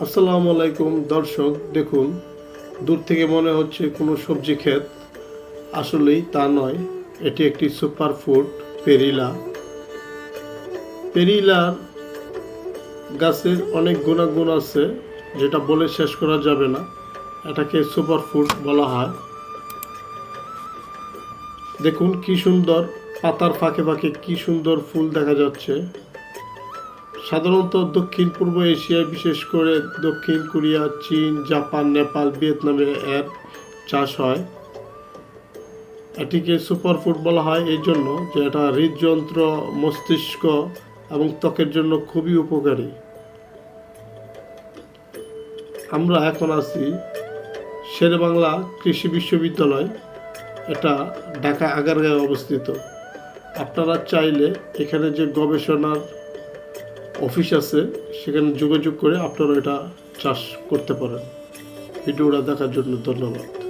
আসসালামু আলাইকুম দর্শক, দেখুন দূর থেকে মনে হচ্ছে কোনো সবজি ক্ষেত, আসলেই তা নয়। এটি একটি সুপার ফুড পেরিলা। পেরিলার গাছের অনেক গুণাগুণ আছে, যেটা বলে শেষ করা যাবে না। এটাকে সুপার ফুড বলা হয়। দেখুন কি সুন্দর, পাতার ফাঁকে ফাঁকে কি সুন্দর ফুল দেখা যাচ্ছে। সাধারণত দক্ষিণ পূর্ব এশিয়ায়, বিশেষ করে দক্ষিণ কোরিয়া, চীন, জাপান, নেপাল, ভিয়েতনামে এর চাষ হয়। এটিকে সুপারফুড বলা হয় এই জন্য যে এটা হৃদযন্ত্র, মস্তিষ্ক এবং ত্বকের জন্য খুবই উপকারী। আমরা এখন আছি শেরেবাংলা কৃষি বিশ্ববিদ্যালয়, এটা ঢাকা আগারগাঁয়ে অবস্থিত। আপনারা চাইলে এখানে যে গবেষণার অফিস আছে সেখানে যোগাযোগ করে আপনারা এটা চাষ করতে পারেন। ভিডিওটা দেখার জন্য ধন্যবাদ।